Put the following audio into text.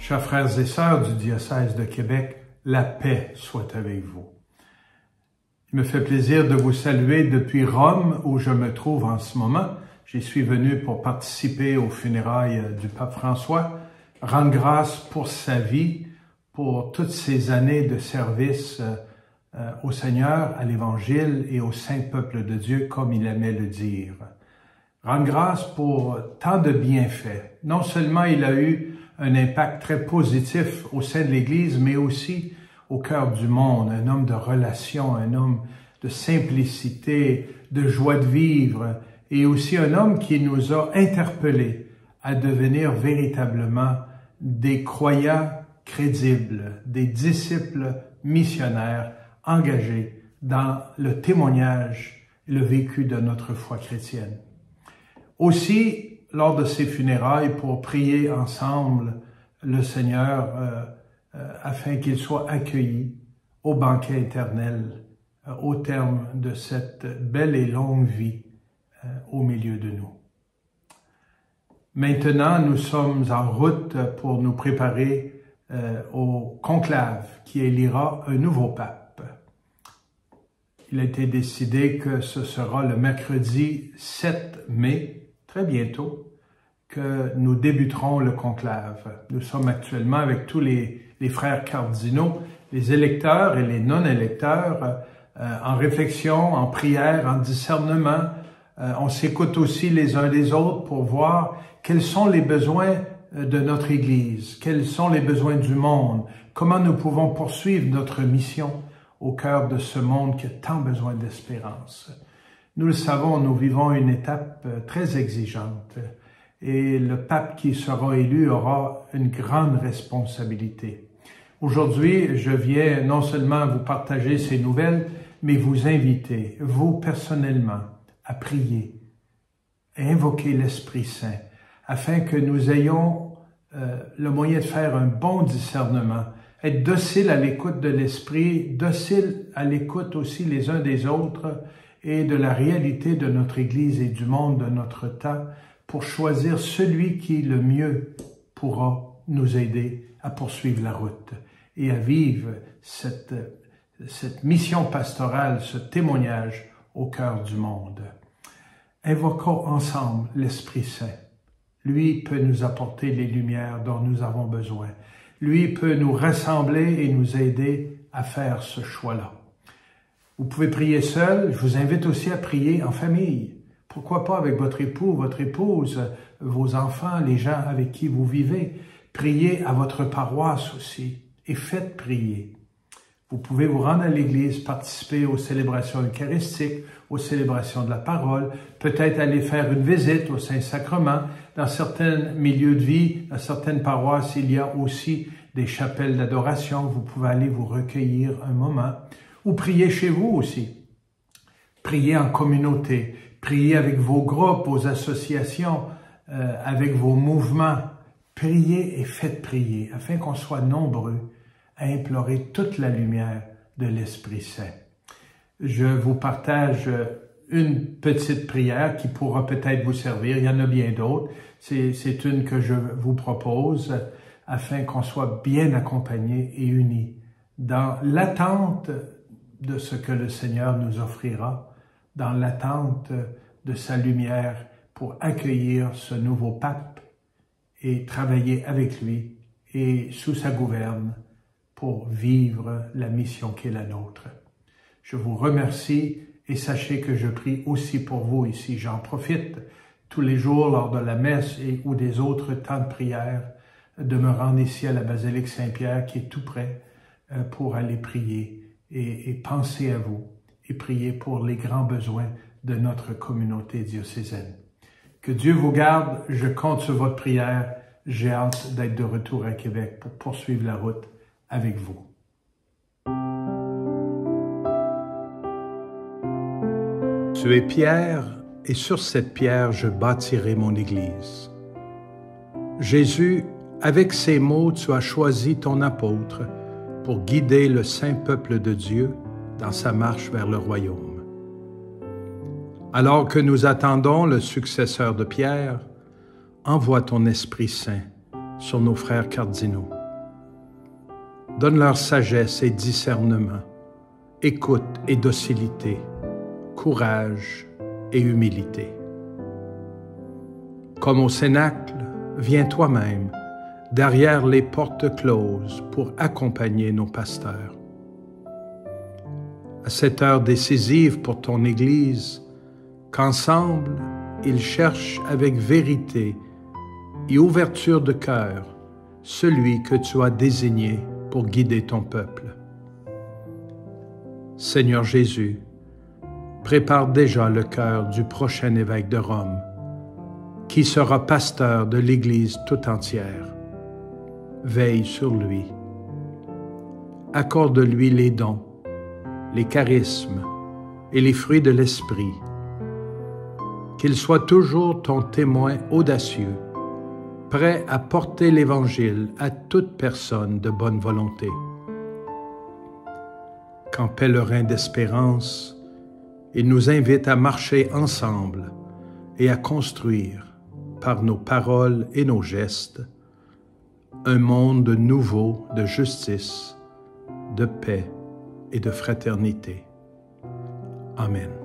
Chers frères et sœurs du diocèse de Québec, la paix soit avec vous. Il me fait plaisir de vous saluer depuis Rome, où je me trouve en ce moment. J'y suis venu pour participer aux funérailles du pape François, rendre grâce pour sa vie, pour toutes ces années de service au Seigneur, à l'Évangile et au saint peuple de Dieu, comme il aimait le dire. Rendre grâce pour tant de bienfaits. Non seulement il a eu un impact très positif au sein de l'Église, mais aussi au cœur du monde, un homme de relation, un homme de simplicité, de joie de vivre, et aussi un homme qui nous a interpellés à devenir véritablement des croyants crédibles, des disciples missionnaires engagés dans le témoignage et le vécu de notre foi chrétienne. Aussi, lors de ces funérailles, pour prier ensemble le Seigneur afin qu'il soit accueilli au banquet éternel au terme de cette belle et longue vie au milieu de nous. Maintenant, nous sommes en route pour nous préparer au conclave qui élira un nouveau pape. Il a été décidé que ce sera le mercredi 7 mai, très bientôt, que nous débuterons le conclave. Nous sommes actuellement avec tous les frères cardinaux, les électeurs et les non-électeurs, en réflexion, en prière, en discernement. On s'écoute aussi les uns les autres pour voir quels sont les besoins de notre Église, quels sont les besoins du monde, comment nous pouvons poursuivre notre mission au cœur de ce monde qui a tant besoin d'espérance. Nous le savons, nous vivons une étape très exigeante et le pape qui sera élu aura une grande responsabilité. Aujourd'hui, je viens non seulement vous partager ces nouvelles, mais vous inviter, vous personnellement, à prier, à invoquer l'Esprit Saint, afin que nous ayons le moyen de faire un bon discernement, être docile à l'écoute de l'Esprit, docile à l'écoute aussi les uns des autres et de la réalité de notre Église et du monde de notre temps, pour choisir celui qui le mieux pourra nous aider à poursuivre la route et à vivre cette mission pastorale, ce témoignage au cœur du monde. Invoquons ensemble l'Esprit Saint. Lui peut nous apporter les lumières dont nous avons besoin. Lui peut nous rassembler et nous aider à faire ce choix-là. Vous pouvez prier seul. Je vous invite aussi à prier en famille. Pourquoi pas avec votre époux, votre épouse, vos enfants, les gens avec qui vous vivez. Priez à votre paroisse aussi et faites prier. Vous pouvez vous rendre à l'église, participer aux célébrations eucharistiques, aux célébrations de la parole, peut-être aller faire une visite au Saint-Sacrement. Dans certains milieux de vie, dans certaines paroisses, il y a aussi des chapelles d'adoration. Vous pouvez aller vous recueillir un moment ou prier chez vous aussi. Priez en communauté, priez avec vos groupes, vos associations, avec vos mouvements. Priez et faites prier afin qu'on soit nombreux à implorer toute la lumière de l'Esprit Saint. Je vous partage une petite prière qui pourra peut-être vous servir. Il y en a bien d'autres. C'est une que je vous propose afin qu'on soit bien accompagnés et unis dans l'attente de ce que le Seigneur nous offrira, dans l'attente de sa lumière pour accueillir ce nouveau pape et travailler avec lui et sous sa gouverne pour vivre la mission qui est la nôtre. Je vous remercie et sachez que je prie aussi pour vous ici. J'en profite tous les jours lors de la messe ou des autres temps de prière de me rendre ici à la basilique Saint-Pierre qui est tout près pour aller prier et penser à vous et prier pour les grands besoins de notre communauté diocésaine. Que Dieu vous garde, je compte sur votre prière. J'ai hâte d'être de retour à Québec pour poursuivre la route avec vous. Tu es Pierre, et sur cette pierre je bâtirai mon Église. Jésus, avec ces mots, tu as choisi ton apôtre pour guider le saint peuple de Dieu dans sa marche vers le royaume. Alors que nous attendons le successeur de Pierre, envoie ton Esprit Saint sur nos frères cardinaux. Donne-leur sagesse et discernement, écoute et docilité, courage et humilité. Comme au cénacle, viens toi-même derrière les portes closes pour accompagner nos pasteurs. À cette heure décisive pour ton Église, qu'ensemble, ils cherchent avec vérité et ouverture de cœur celui que tu as désigné pour guider ton peuple. Seigneur Jésus, prépare déjà le cœur du prochain évêque de Rome, qui sera pasteur de l'Église tout entière. Veille sur lui. Accorde-lui les dons, les charismes et les fruits de l'Esprit. Qu'il soit toujours ton témoin audacieux, prêt à porter l'Évangile à toute personne de bonne volonté. Qu'en pèlerin d'espérance, il nous invite à marcher ensemble et à construire, par nos paroles et nos gestes, un monde nouveau de justice, de paix et de fraternité. Amen.